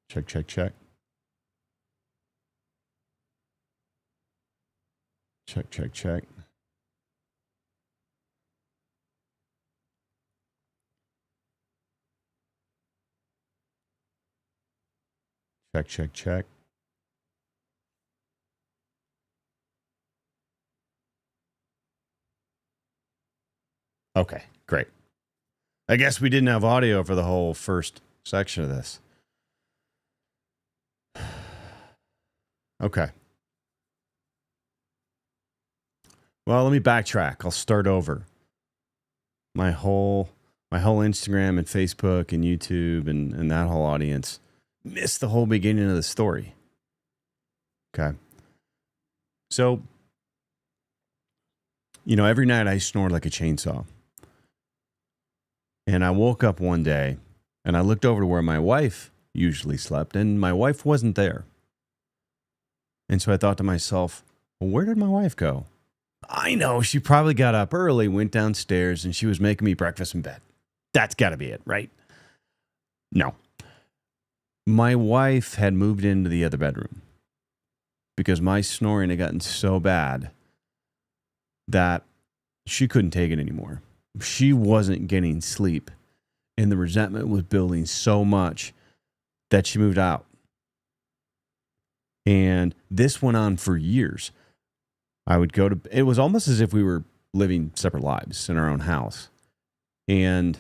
Check, check, check. Check, check, check. Check, check, check. Okay, great. I guess we didn't have audio for the whole first section of this. Okay. Well, let me backtrack. I'll start over. My whole Instagram and Facebook and YouTube and that whole audience missed the whole beginning of the story. Okay. So, every night I snored like a chainsaw. And I woke up one day and I looked over to where my wife usually slept, and my wife wasn't there. And so I thought to myself, well, where did my wife go? I know, she probably got up early, went downstairs, and she was making me breakfast in bed. That's got to be it, right? No. My wife had moved into the other bedroom because my snoring had gotten so bad that she couldn't take it anymore. She wasn't getting sleep, and the resentment was building so much that she moved out. And this went on for years. It was almost as if we were living separate lives in our own house. And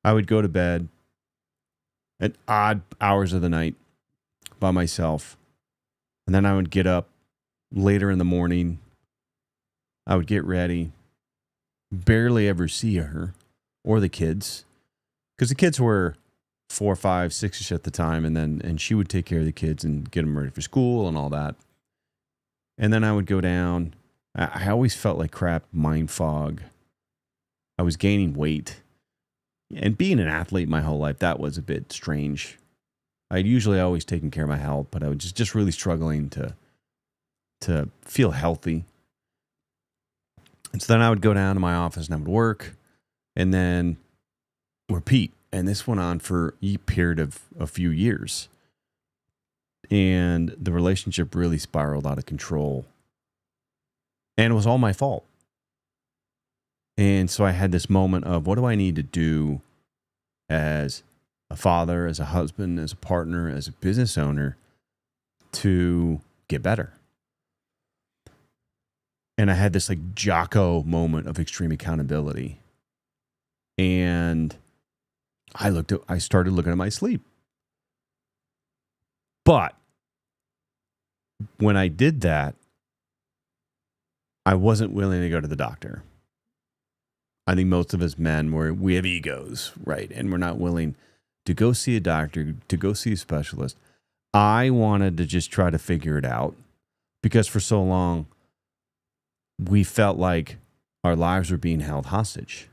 I would go to bed at odd hours of the night by myself. And then I would get up later in the morning. I would get ready. Barely ever see her or the kids. Because the kids were 4, 5, 6-ish at the time. And she would take care of the kids and get them ready for school and all that. And then I would go down. I always felt like crap, mind fog. I was gaining weight. And being an athlete my whole life, that was a bit strange. I'd usually always taken care of my health, but I was just really struggling to feel healthy. And so then I would go down to my office and I would work and then repeat. And this went on for a period of a few years. And the relationship really spiraled out of control. And it was all my fault. And so I had this moment of, what do I need to do as a father, as a husband, as a partner, as a business owner to get better? And I had this like Jocko moment of extreme accountability. And I started looking at my sleep. But when I did that, I wasn't willing to go to the doctor. I think most of us men, we have egos, right? And we're not willing to go see a doctor, to go see a specialist. I wanted to just try to figure it out because for so long, we felt like our lives were being held hostage.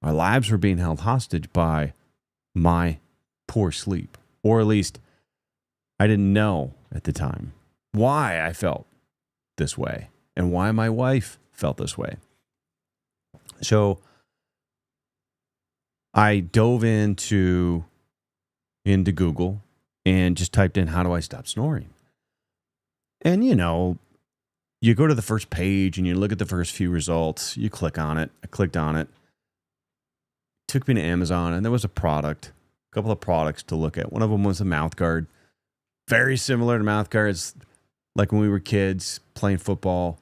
Our lives were being held hostage by my poor sleep. Or at least I didn't know at the time why I felt this way and why my wife felt this way. So I dove into Google and just typed in, how do I stop snoring? And you go to the first page and you look at the first few results. You click on it. I clicked on it. Took me to Amazon and there was a couple of products to look at. One of them was a mouth guard. Very similar to mouth guards like when we were kids playing football.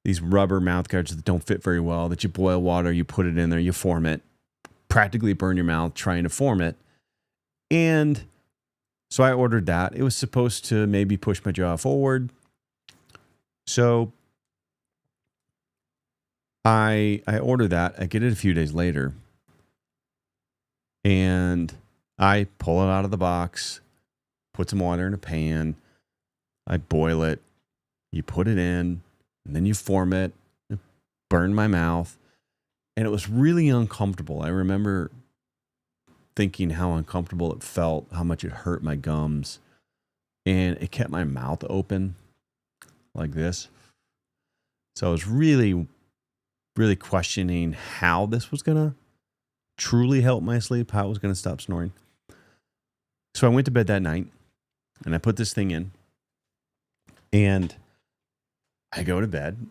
These rubber mouth guards that don't fit very well, that you boil water, you put it in there, you form it. Practically burn your mouth trying to form it. And so I ordered that. It was supposed to maybe push my jaw forward. So I ordered that. I get it a few days later. And I pull it out of the box, put some water in a pan. I boil it. You put it in, and then you form it. It burned my mouth. And it was really uncomfortable. I remember thinking how uncomfortable it felt, how much it hurt my gums. And it kept my mouth open like this. So I was really, really questioning how this was going to truly help my sleep, how it was going to stop snoring. So I went to bed that night and I put this thing in and I go to bed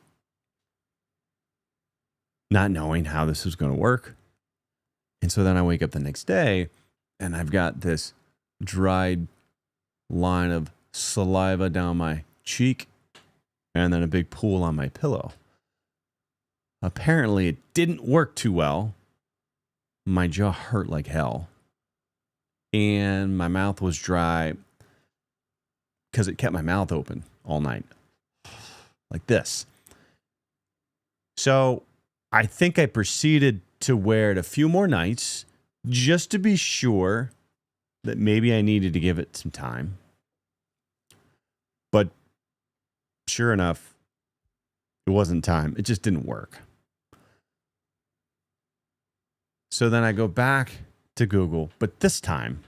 not knowing how this was going to work. And so then I wake up the next day and I've got this dried line of saliva down my cheek and then a big pool on my pillow. Apparently, it didn't work too well. My jaw hurt like hell. And my mouth was dry because it kept my mouth open all night. Like this. So I think I proceeded to wear it a few more nights just to be sure that maybe I needed to give it some time. But sure enough, it wasn't time. It just didn't work. So then I go back to Google, but this time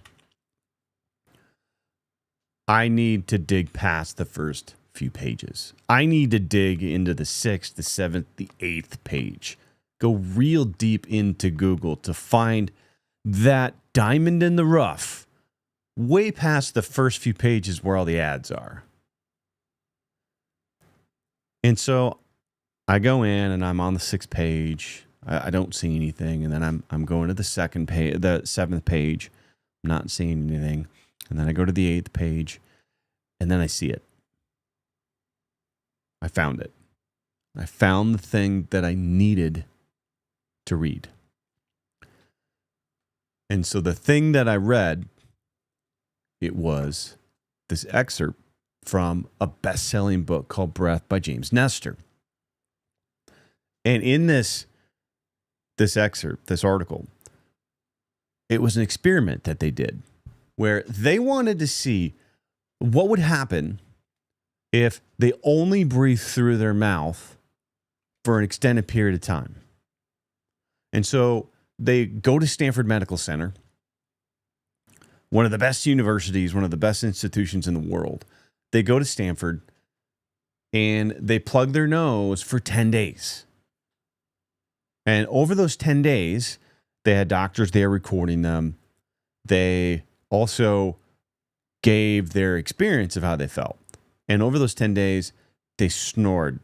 I need to dig past the first few pages. I need to dig into the 6th, the 7th, the 8th page. Go real deep into Google to find that diamond in the rough, way past the first few pages where all the ads are. And so I go in and I'm on the 6th page. I don't see anything, and then I'm going to the 7th page. I'm not seeing anything, and then I go to the 8th page, and then I see it. I found it. I found the thing that I needed to read. And so the thing that I read, it was this excerpt from a best-selling book called Breath by James Nestor. And in this excerpt, this article, it was an experiment that they did where they wanted to see what would happen if they only breathe through their mouth for an extended period of time. And so they go to Stanford Medical Center, one of the best universities, one of the best institutions in the world. They go to Stanford and they plug their nose for 10 days. And over those 10 days, they had doctors there recording them. They also gave their experience of how they felt. And over those 10 days, they snored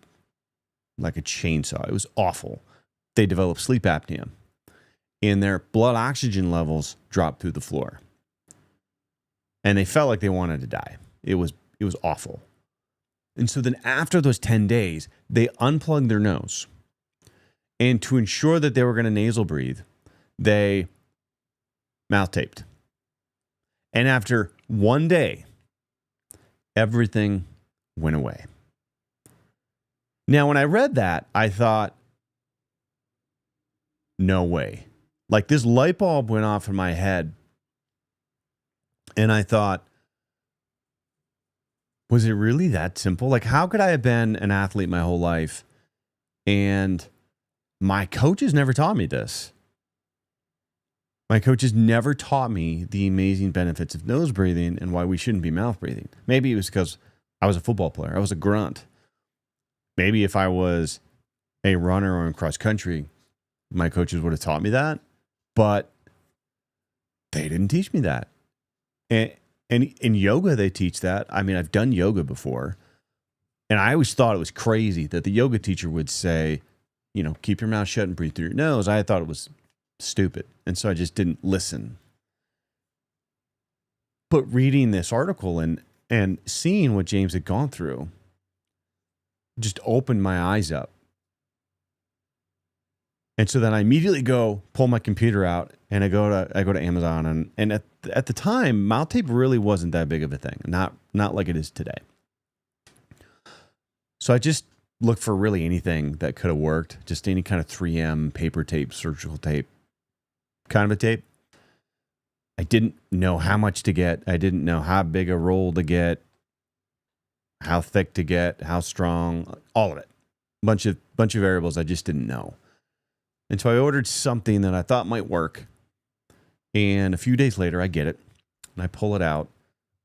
like a chainsaw. It was awful. They developed sleep apnea. And their blood oxygen levels dropped through the floor. And they felt like they wanted to die. It was awful. And so then after those 10 days, they unplugged their nose. And to ensure that they were going to nasal breathe, they mouth taped. And after one day, everything went away. Now, when I read that, I thought, no way. Like this light bulb went off in my head. And I thought, was it really that simple? Like, how could I have been an athlete my whole life and my coaches never taught me this? My coaches never taught me the amazing benefits of nose breathing and why we shouldn't be mouth breathing. Maybe it was because I was a football player. I was a grunt. Maybe if I was a runner or in cross country, my coaches would have taught me that. But they didn't teach me that. And in yoga, they teach that. I mean, I've done yoga before. And I always thought it was crazy that the yoga teacher would say, you know, keep your mouth shut and breathe through your nose. I thought it was stupid. And so I just didn't listen. But reading this article and seeing what James had gone through just opened my eyes up. And so then I immediately pull my computer out and I go to Amazon and at the time, mouth tape really wasn't that big of a thing. Not like it is today. So I just looked for really anything that could have worked. Just any kind of 3M, paper tape, surgical tape, kind of a tape. I didn't know how much to get. I didn't know how big a roll to get, how thick to get, how strong, all of it. Bunch of variables I just didn't know. And so I ordered something that I thought might work. And a few days later, I get it. And I pull it out.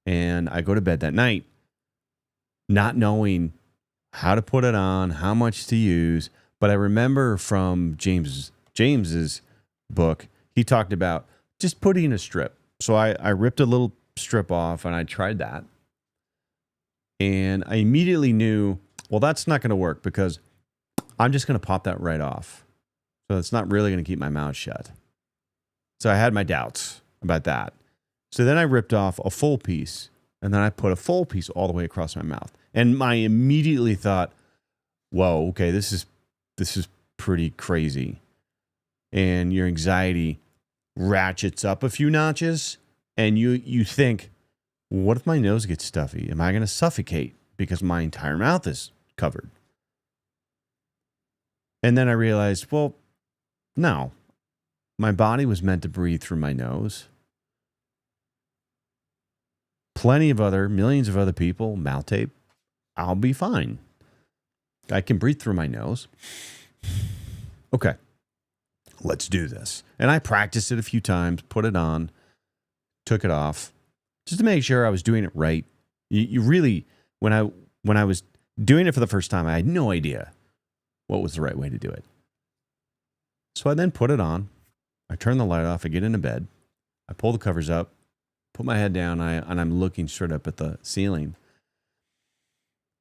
And I go to bed that night not knowing how to put it on, how much to use. But I remember from James's book, he talked about just putting a strip. So I ripped a little strip off and I tried that. And I immediately knew, well, that's not going to work because I'm just going to pop that right off. So it's not really going to keep my mouth shut. So I had my doubts about that. So then I ripped off a full piece and then I put a full piece all the way across my mouth. And I immediately thought, whoa, okay, this is pretty crazy. And your anxiety ratchets up a few notches and you think, what if my nose gets stuffy? Am I going to suffocate because my entire mouth is covered? And then I realized, well, no. My body was meant to breathe through my nose. Millions of other people, mouth tape, I'll be fine. I can breathe through my nose. Okay, let's do this. And I practiced it a few times, put it on, took it off, just to make sure I was doing it right. You really, when I was doing it for the first time, I had no idea what was the right way to do it. So I then put it on. I turn the light off. I get into bed. I pull the covers up, put my head down, and I'm looking straight up at the ceiling.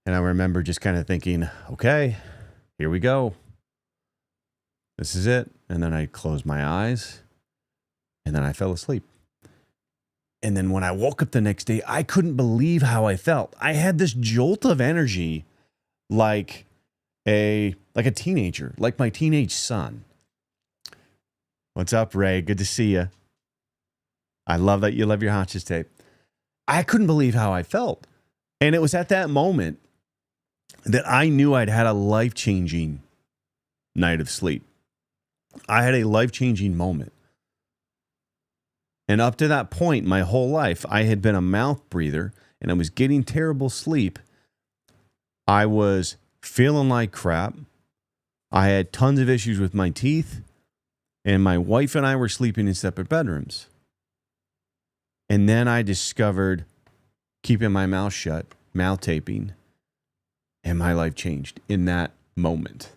And I remember just kind of thinking, okay, here we go. This is it. And then I closed my eyes, and then I fell asleep. And then when I woke up the next day, I couldn't believe how I felt. I had this jolt of energy like a teenager, like my teenage son. What's up, Ray? Good to see you. I love that you love your Hotchkiss tape. I couldn't believe how I felt. And it was at that moment that I knew I'd had a life-changing night of sleep. I had a life-changing moment. And up to that point, my whole life, I had been a mouth breather and I was getting terrible sleep. I was feeling like crap. I had tons of issues with my teeth. And my wife and I were sleeping in separate bedrooms. And then I discovered keeping my mouth shut, mouth taping, and my life changed in that moment.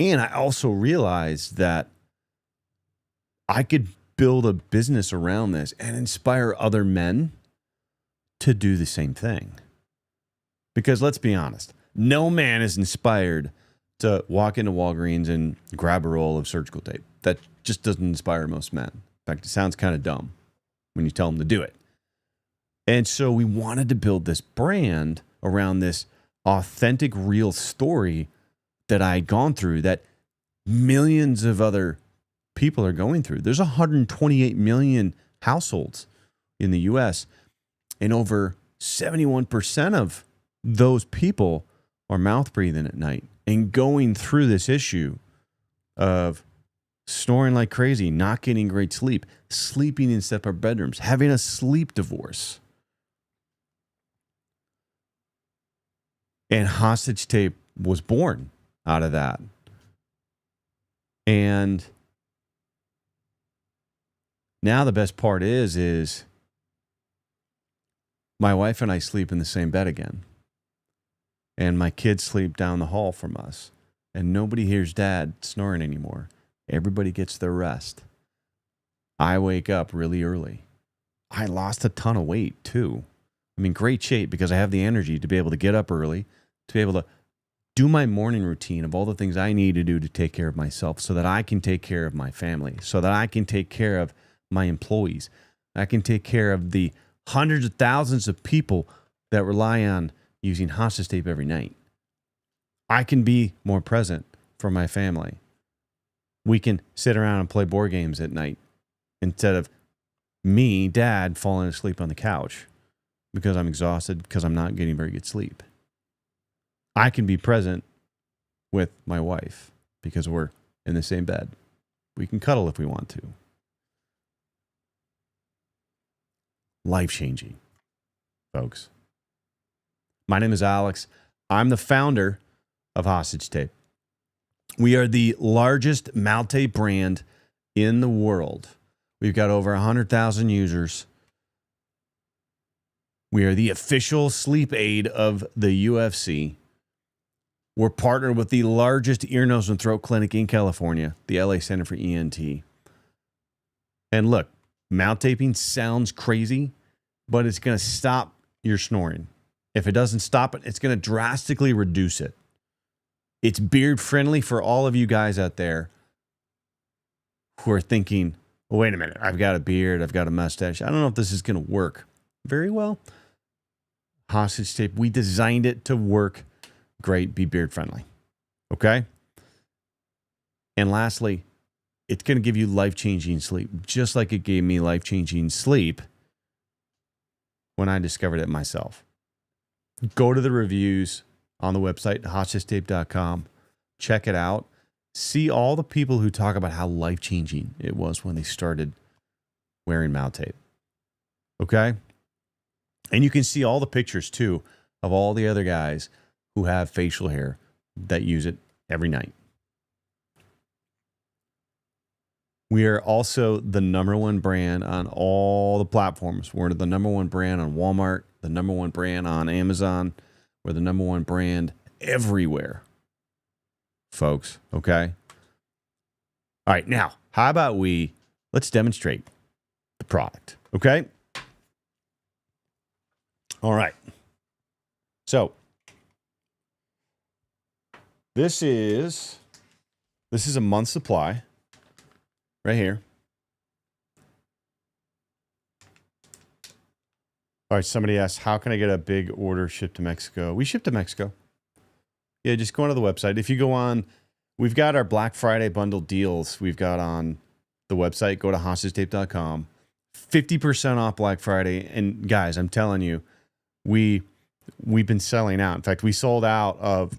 And I also realized that I could build a business around this and inspire other men to do the same thing. Because let's be honest, no man is inspired to walk into Walgreens and grab a roll of surgical tape. That just doesn't inspire most men. In fact, it sounds kind of dumb when you tell them to do it. And so we wanted to build this brand around this authentic, real story that I had gone through that millions of other people are going through. There's 128 million households in the U.S., and over 71% of those people are mouth breathing at night and going through this issue of snoring like crazy, not getting great sleep, sleeping in separate bedrooms, having a sleep divorce. And Hostage Tape was born out of that. And now the best part is my wife and I sleep in the same bed again. And my kids sleep down the hall from us. And nobody hears Dad snoring anymore. Everybody gets their rest. I wake up really early. I lost a ton of weight too. I'm in great shape because I have the energy to be able to get up early, to be able to do my morning routine of all the things I need to do to take care of myself so that I can take care of my family, so that I can take care of my employees. I can take care of the hundreds of thousands of people that rely on using Hostage Tape every night. I can be more present for my family. We can sit around and play board games at night instead of me, Dad, falling asleep on the couch because I'm exhausted, because I'm not getting very good sleep. I can be present with my wife because we're in the same bed. We can cuddle if we want to. Life-changing, folks. My name is Alex. I'm the founder of Hostage Tape. We are the largest mouth tape brand in the world. We've got over 100,000 users. We are the official sleep aid of the UFC. We're partnered with the largest ear, nose, and throat clinic in California, the LA Center for ENT. And look, mouth taping sounds crazy, but it's going to stop your snoring. If it doesn't stop it, it's going to drastically reduce it. It's beard friendly for all of you guys out there who are thinking, oh, wait a minute, I've got a beard, I've got a mustache. I don't know if this is going to work very well. Hostage tape, we designed it to work great, be beard friendly. Okay? And lastly, it's going to give you life-changing sleep, just like it gave me life-changing sleep when I discovered it myself. Go to the reviews on the website, hostagetape.com. Check it out. See all the people who talk about how life-changing it was when they started wearing mouth tape. Okay? And you can see all the pictures, too, of all the other guys who have facial hair that use it every night. We are also the #1 brand on all the platforms. We're the #1 brand on Walmart, the #1 brand on Amazon. We're the #1 brand everywhere, folks. Okay? All right, now, how about let's demonstrate the product, okay? All right. So, this is a month's supply right here. All right, somebody asked, how can I get a big order shipped to Mexico? We ship to Mexico. Yeah, just go onto the website. If you go on, we've got our Black Friday bundle deals we've got on the website. Go to hostagetape.com. 50% off Black Friday. And guys, I'm telling you, we've been selling out. In fact, we sold out of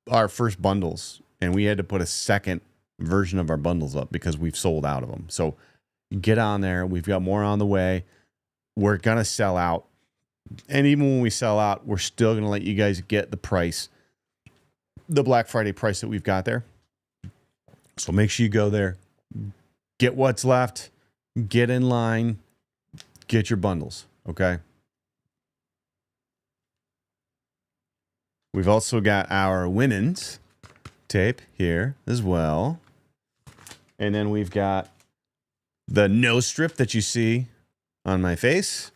our first bundles, and we had to put a second version of our bundles up because we've sold out of them. So get on there. We've got more on the way. We're going to sell out. And even when we sell out, we're still going to let you guys get the price, the Black Friday price that we've got there. So make sure you go there, get what's left, get in line, get your bundles, okay? We've also got our women's tape here as well. And then we've got the nose strip that you see on my face.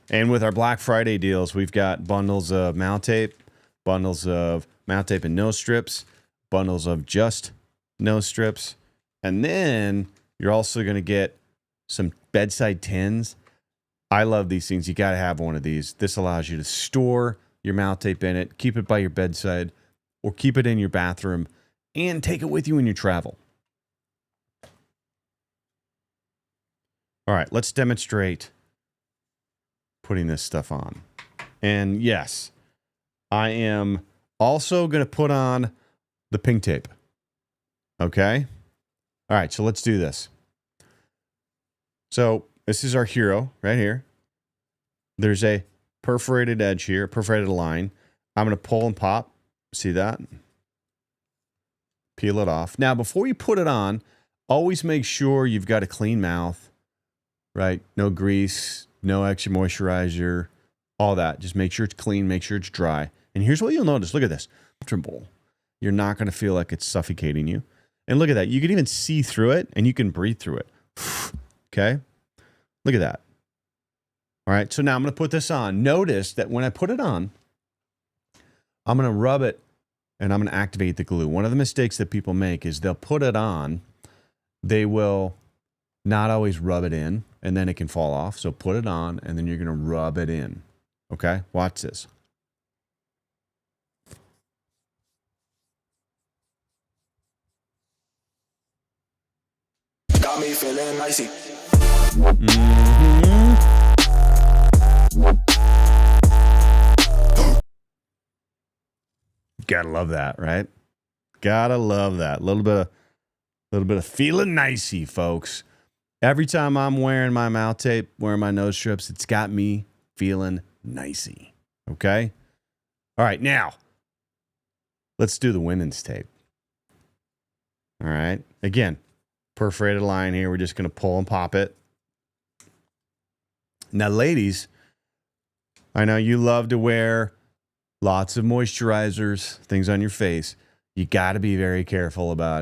And with our Black Friday deals, we've got bundles of mouth tape, bundles of mouth tape and nose strips, bundles of just nose strips. And then you're also going to get some bedside tins. I love these things. You got to have one of these. This allows you to store your mouth tape in it, keep it by your bedside, or keep it in your bathroom, and take it with you when you travel. All right, let's demonstrate putting this stuff on. And yes, I am also going to put on the pink tape. Okay? All right, so let's do this. So this is our hero right here. There's a perforated edge here, perforated line. I'm going to pull and pop. See that? Peel it off. Now, before you put it on, always make sure you've got a clean mouth, right? No grease, no extra moisturizer, all that. Just make sure it's clean, make sure it's dry. And here's what you'll notice. Look at this. Comfortable. You're not going to feel like it's suffocating you. And look at that. You can even see through it, and you can breathe through it. Okay? Look at that. All right, so now I'm going to put this on. Notice that when I put it on, I'm going to rub it, and I'm going to activate the glue. One of the mistakes that people make is they'll put it on. They will not always rub it in, and then it can fall off. So put it on, and then you're going to rub it in. Okay? Watch this. Got me feeling icy. Gotta love that, right? Gotta love that. A little bit of feeling nicey, folks. Every time I'm wearing my mouth tape, wearing my nose strips, it's got me feeling nicey. Okay? All right, now let's do the women's tape. All right. Again, perforated line here. We're just going to pull and pop it. Now, ladies, I know you love to wear lots of moisturizers, things on your face. You got to be very careful about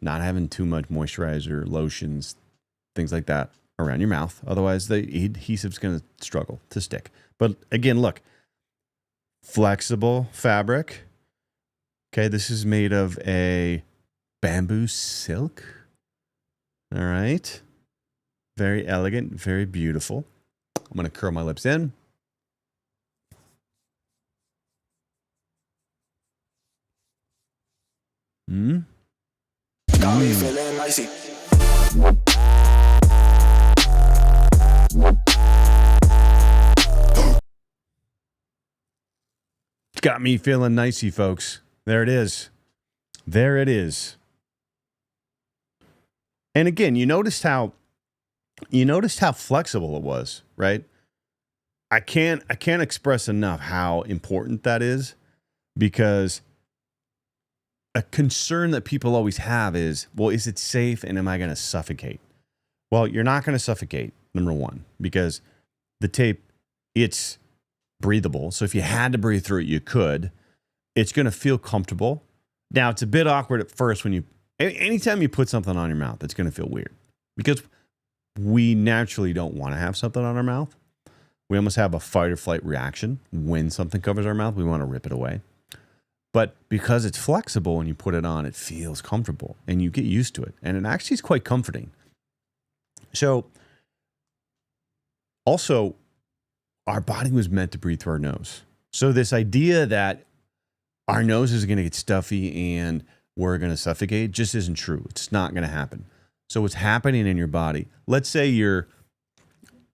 not having too much moisturizer, lotions, things like that around your mouth. Otherwise, the adhesive's going to struggle to stick. But again, look, flexible fabric. Okay, this is made of a bamboo silk. All right. Very elegant, very beautiful. I'm going to curl my lips in. Got me feeling icy. Got me feeling nicey, folks. There it is. There it is. And again, you noticed how flexible it was, right? I can't express enough how important that is, because a concern that people always have is, well, is it safe and am I going to suffocate? Well, you're not going to suffocate, number one, because the tape, it's breathable. So if you had to breathe through it, you could. It's going to feel comfortable. Now, it's a bit awkward at first when anytime you put something on your mouth, it's going to feel weird, because we naturally don't want to have something on our mouth. We almost have a fight or flight reaction when something covers our mouth. We want to rip it away. But because it's flexible, when you put it on, it feels comfortable and you get used to it. And it actually is quite comforting. So also, our body was meant to breathe through our nose. So this idea that our nose is going to get stuffy and we're going to suffocate just isn't true. It's not going to happen. So what's happening in your body, let's say your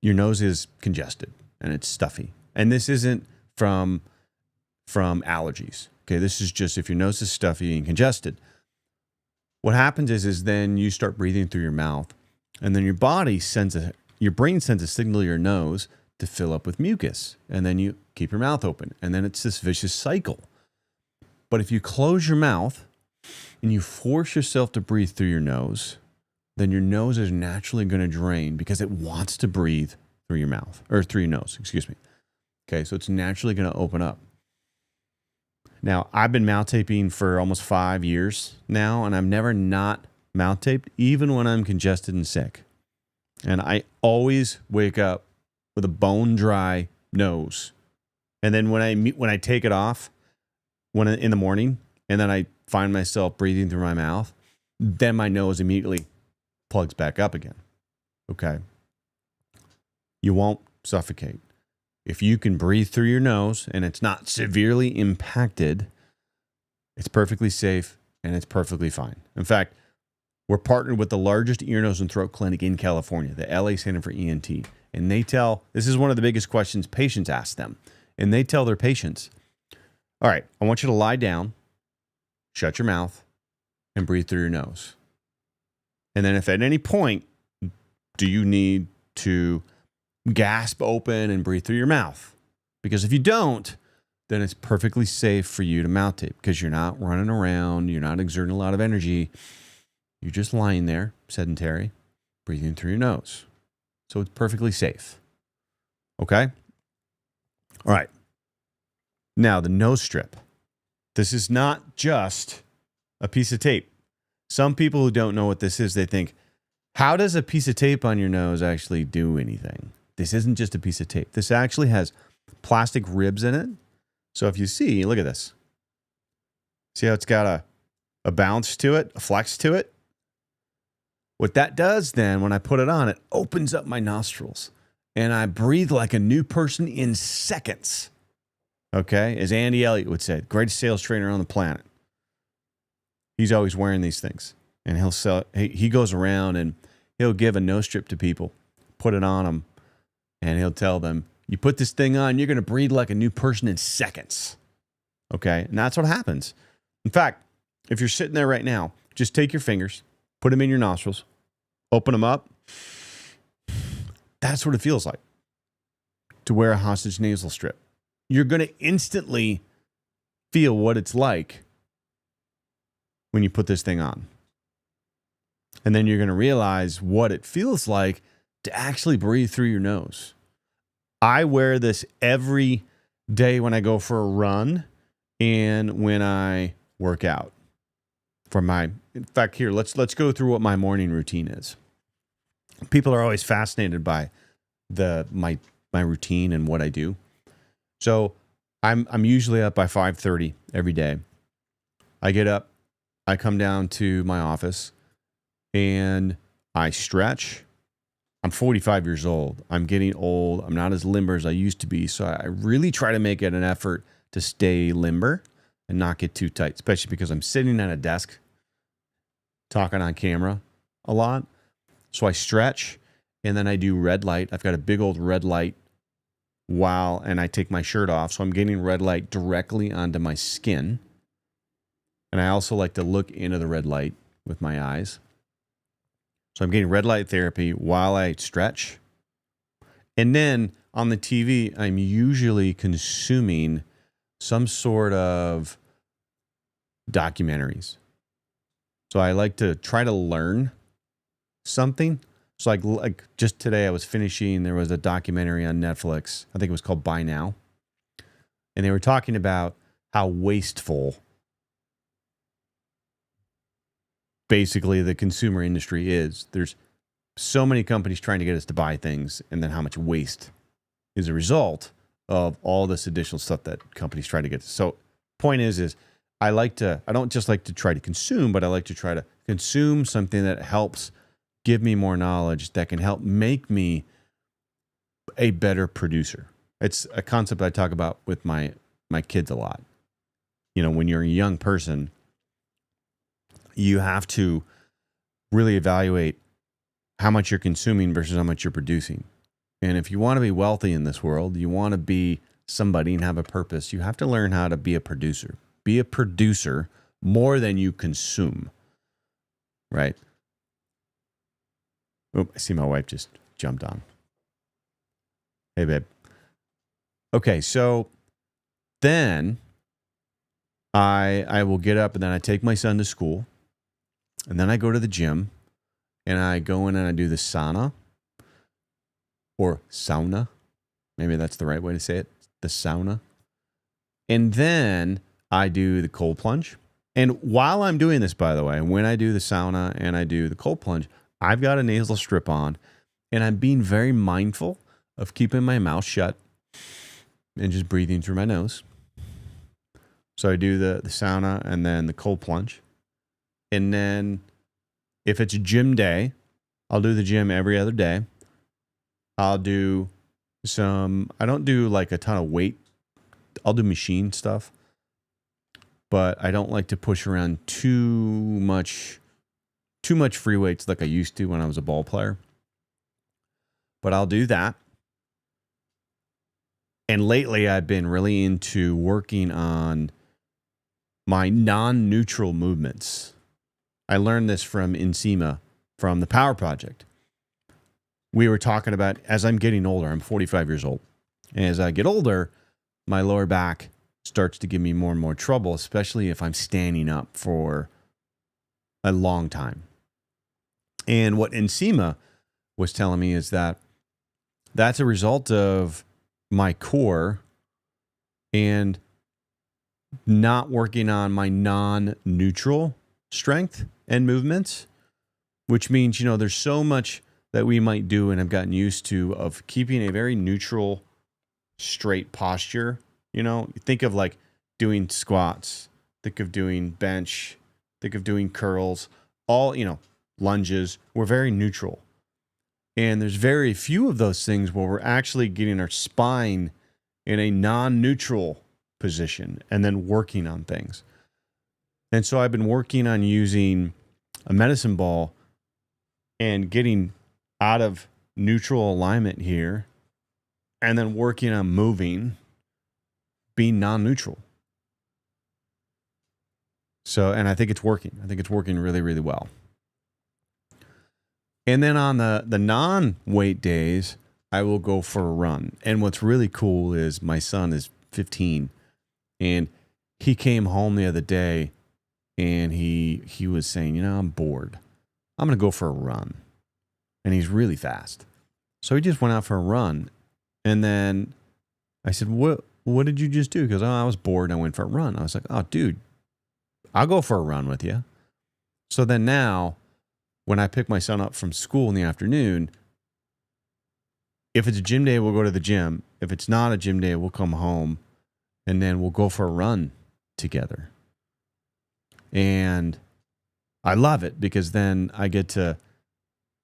nose is congested and it's stuffy. And this isn't from allergies. Okay, this is just if your nose is stuffy and congested. What happens is then you start breathing through your mouth, and then your brain sends a signal to your nose to fill up with mucus, and then you keep your mouth open, and then it's this vicious cycle. But if you close your mouth and you force yourself to breathe through your nose, then your nose is naturally going to drain because it wants to breathe through your mouth, or through your nose, excuse me. Okay, so it's naturally going to open up. Now, I've been mouth taping for almost 5 years now, and I've never not mouth taped, even when I'm congested and sick. And I always wake up with a bone dry nose. And then when I take it off in the morning, and then I find myself breathing through my mouth, then my nose immediately plugs back up again. Okay? You won't suffocate. If you can breathe through your nose and it's not severely impacted, it's perfectly safe and it's perfectly fine. In fact, we're partnered with the largest ear, nose, and throat clinic in California, the LA Center for ENT. And this is one of the biggest questions patients ask them. And they tell their patients, all right, I want you to lie down, shut your mouth, and breathe through your nose. And then if at any point do you need to gasp open and breathe through your mouth, because if you don't, then it's perfectly safe for you to mouth tape, because you're not running around, you're not exerting a lot of energy, you're just lying there, sedentary, breathing through your nose. So it's perfectly safe. Okay? All right. Now, the nose strip. This is not just a piece of tape. Some people who don't know what this is, they think, how does a piece of tape on your nose actually do anything? This isn't just a piece of tape. This actually has plastic ribs in it. So if you see, look at this. See how it's got a bounce to it, a flex to it? What that does then, when I put it on, it opens up my nostrils. And I breathe like a new person in seconds. Okay? As Andy Elliott would say, greatest sales trainer on the planet. He's always wearing these things. And he goes around and he'll give a nose strip to people, put it on them, and he'll tell them, you put this thing on, you're going to breathe like a new person in seconds. Okay? And that's what happens. In fact, if you're sitting there right now, just take your fingers, put them in your nostrils, open them up. That's what it feels like to wear a hostage nasal strip. You're going to instantly feel what it's like when you put this thing on. And then you're going to realize what it feels like to actually breathe through your nose. I wear this every day when I go for a run and when I work out. In fact, here, let's go through what my morning routine is. People are always fascinated by my routine and what I do. So I'm usually up by 5:30 every day. I get up, I come down to my office, and I stretch. I'm 45 years old. I'm getting old. I'm not as limber as I used to be. So I really try to make it an effort to stay limber and not get too tight, especially because I'm sitting at a desk talking on camera a lot. So I stretch, and then I do red light. I've got a big old red light and I take my shirt off. So I'm getting red light directly onto my skin. And I also like to look into the red light with my eyes. So I'm getting red light therapy while I stretch. And then on the TV, I'm usually consuming some sort of documentaries. So I like to try to learn something. So like just today I was finishing, there was a documentary on Netflix. I think it was called Buy Now. And they were talking about how wasteful basically the consumer industry is. There's so many companies trying to get us to buy things, and then how much waste is a result of all this additional stuff that companies try to get. So point is I don't just like to try to consume, but I like to try to consume something that helps give me more knowledge, that can help make me a better producer. It's a concept I talk about with my kids a lot. You know, when you're a young person, you have to really evaluate how much you're consuming versus how much you're producing. And if you want to be wealthy in this world, you want to be somebody and have a purpose, you have to learn how to be a producer. Be a producer more than you consume, right? Oh, I see my wife just jumped on. Hey, babe. Okay, so then I will get up and then I take my son to school. And then I go to the gym and I go in and I do the sauna or sauna. Maybe that's the right way to say it. The sauna. And then I do the cold plunge. And while I'm doing this, by the way, when I do the sauna and I do the cold plunge, I've got a nasal strip on and I'm being very mindful of keeping my mouth shut and just breathing through my nose. So I do the sauna and then the cold plunge. And then if it's a gym day, I'll do the gym every other day. I'll do I don't do like a ton of weight. I'll do machine stuff. But I don't like to push around too much free weights like I used to when I was a ball player. But I'll do that. And lately I've been really into working on my non-neutral movements. I learned this from Nsima from the Power Project. We were talking about, as I'm getting older, I'm 45 years old. And as I get older, my lower back starts to give me more and more trouble, especially if I'm standing up for a long time. And what Nsima was telling me is that that's a result of my core and not working on my non-neutral strength and movements, which means, you know, there's so much that we might do and have gotten used to of keeping a very neutral, straight posture. You know, think of like doing squats, think of doing bench, think of doing curls, all, you know, lunges. We're very neutral. And there's very few of those things where we're actually getting our spine in a non-neutral position and then working on things. And so I've been working on using a medicine ball and getting out of neutral alignment here and then working on moving, being non-neutral. So, and I think it's working. I think it's working really, really well. And then on the non-weight days, I will go for a run. And what's really cool is my son is 15 and he came home the other day and he was saying, you know, I'm bored. I'm going to go for a run. And he's really fast. So he just went out for a run. And then I said, what what did you just do? Because I was bored and I went for a run. I was like, oh, dude, I'll go for a run with you. So then now, when I pick my son up from school in the afternoon, if it's a gym day, we'll go to the gym. If it's not a gym day, we'll come home and then we'll go for a run together. And I love it because then I get to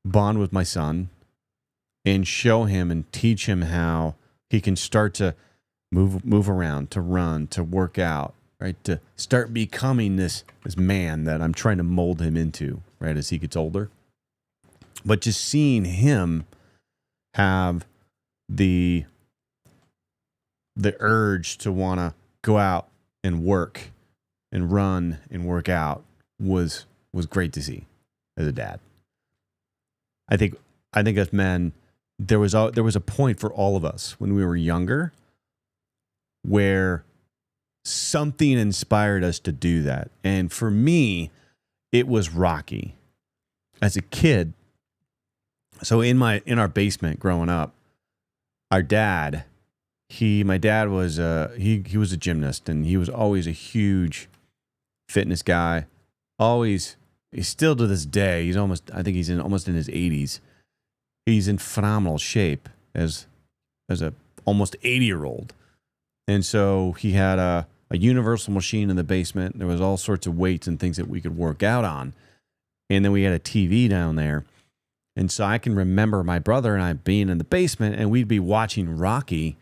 bond with my son and show him and teach him how he can start to move around, to run, to work out, right? To start becoming this man that I'm trying to mold him into, right, as he gets older. But just seeing him have the urge to want to go out and work and run and work out was great to see as a dad. I think as men, there was a point for all of us when we were younger where something inspired us to do that. And for me, it was Rocky. As a kid, so in our basement growing up, our dad, my dad was he was a gymnast, and he was always a huge fitness guy. Always, he's still to this day. I think he's almost in his 80s. He's in phenomenal shape as a almost 80-year-old. And so he had a universal machine in the basement. There was all sorts of weights and things that we could work out on. And then we had a TV down there. And so I can remember my brother and I being in the basement, and we'd be watching Rocky.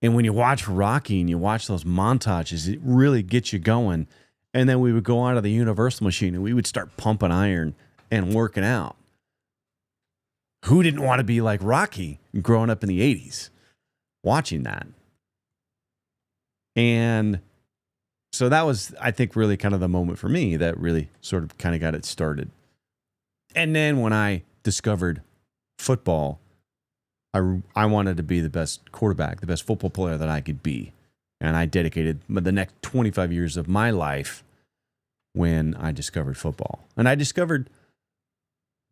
And when you watch Rocky and you watch those montages, it really gets you going. And then we would go onto the universal machine and we would start pumping iron and working out. Who didn't want to be like Rocky growing up in the 80s, watching that? And so that was, I think, really kind of the moment for me that really sort of kind of got it started. And then when I discovered football, I wanted to be the best quarterback, the best football player that I could be. And I dedicated the next 25 years of my life when I discovered football. And I discovered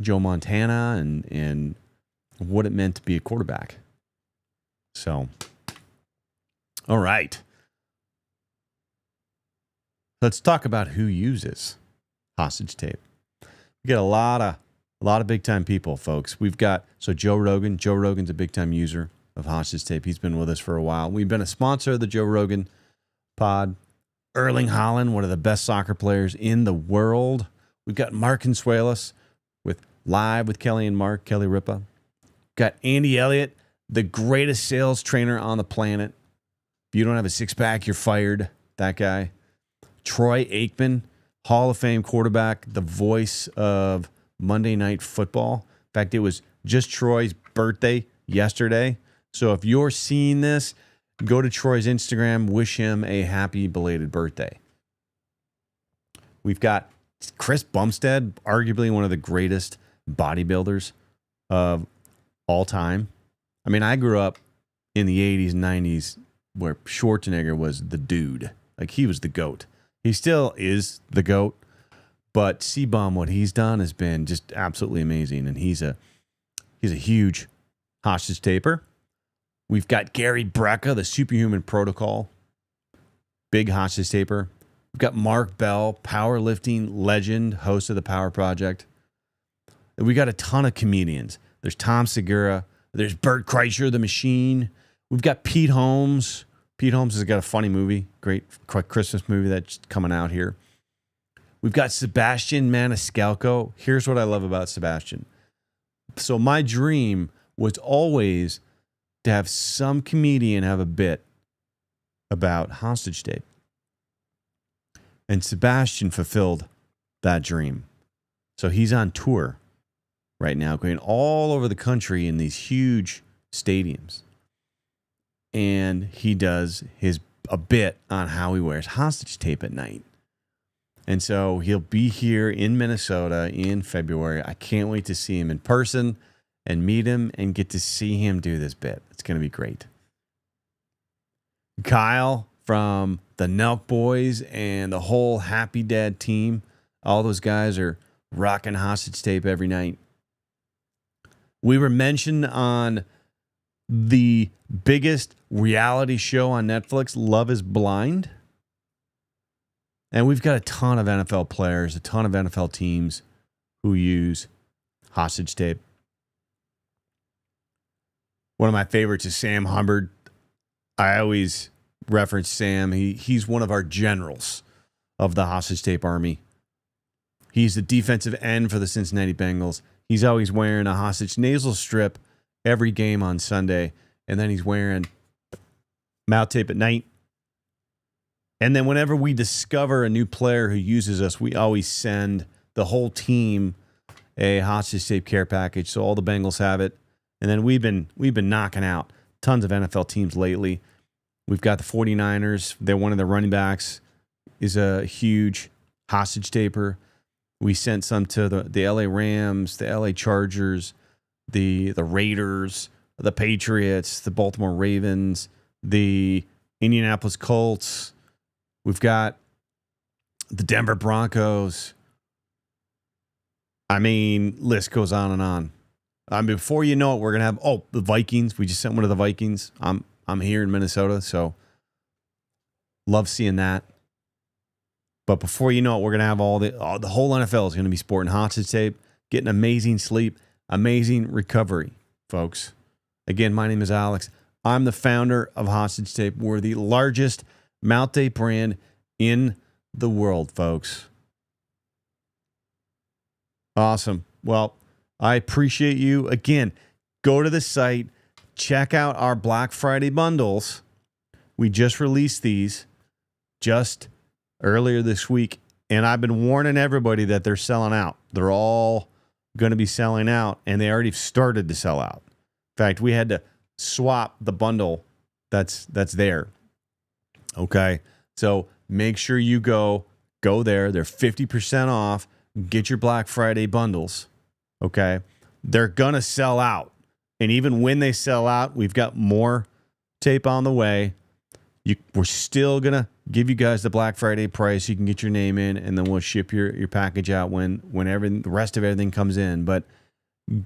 Joe Montana and what it meant to be a quarterback. So, all right. Let's talk about who uses hostage tape. We got a lot of big time people, folks. We've got Joe Rogan. Joe Rogan's a big time user of hostage tape. He's been with us for a while. We've been a sponsor of the Joe Rogan pod. Erling Haaland, one of the best soccer players in the world. We've got Mark Consuelos with Live with Kelly and Mark, Kelly Ripa. Got Andy Elliott, the greatest sales trainer on the planet. If you don't have a six-pack, you're fired. That guy. Troy Aikman, Hall of Fame quarterback, the voice of Monday Night Football. In fact, it was just Troy's birthday yesterday. So if you're seeing this, go to Troy's Instagram, wish him a happy belated birthday. We've got Chris Bumstead, arguably one of the greatest bodybuilders of all time. I mean, I grew up in the 80s and 90s where Schwarzenegger was the dude. Like, he was the GOAT. He still is the GOAT, but C-Bum, what he's done has been just absolutely amazing, and he's a huge hostage taper. We've got Gary Brecka, the Superhuman Protocol, big hostage taper. We've got Mark Bell, powerlifting legend, host of the Power Project. We got a ton of comedians. There's Tom Segura. There's Bert Kreischer, the Machine. We've got Pete Holmes. Pete Holmes has got a funny movie, great Christmas movie that's coming out here. We've got Sebastian Maniscalco. Here's what I love about Sebastian. So my dream was always to have some comedian have a bit about hostage tape. And Sebastian fulfilled that dream. So he's on tour right now, going all over the country in these huge stadiums. And he does a bit on how he wears hostage tape at night. And so he'll be here in Minnesota in February. I can't wait to see him in person and meet him and get to see him do this bit. It's going to be great. Kyle from the Nelk Boys and the whole Happy Dad team, all those guys are rocking hostage tape every night. We were mentioned on the biggest reality show on Netflix, Love is Blind. And we've got a ton of NFL players, a ton of NFL teams who use hostage tape. One of my favorites is Sam Hubbard. I always reference Sam. He's one of our generals of the hostage tape army. He's the defensive end for the Cincinnati Bengals. He's always wearing a hostage nasal strip every game on Sunday. And then he's wearing mouth tape at night. And then whenever we discover a new player who uses us, we always send the whole team a hostage tape care package. So all the Bengals have it. And then we've been knocking out tons of NFL teams lately. We've got the 49ers. They're one of the running backs is a huge hostage taper. We sent some to the LA Rams, the LA Chargers, the Raiders, the Patriots, the Baltimore Ravens, the Indianapolis Colts. We've got the Denver Broncos. I mean, list goes on and on. Before you know it, we're gonna have the Vikings. We just sent one to the Vikings. I'm here in Minnesota, so love seeing that. But before you know it, we're gonna have the whole NFL is gonna be sporting hostage tape, getting amazing sleep, amazing recovery, folks. Again, my name is Alex. I'm the founder of Hostage Tape. We're the largest mouth tape brand in the world, folks. Awesome. Well, I appreciate you. Again, go to the site, check out our Black Friday bundles. We just released these just earlier this week, and I've been warning everybody that they're selling out. They're all going to be selling out, and they already started to sell out. In fact, we had to swap the bundle that's there. Okay, so make sure you go there. They're 50% off. Get your Black Friday bundles. Okay, they're gonna sell out, and even when they sell out, we've got more tape on the way. We're still gonna give you guys the Black Friday price. You can get your name in, and then we'll ship your package out whenever the rest of everything comes in. But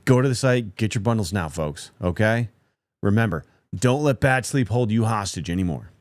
go to the site, get your bundles now, folks. Okay, remember, don't let bad sleep hold you hostage anymore.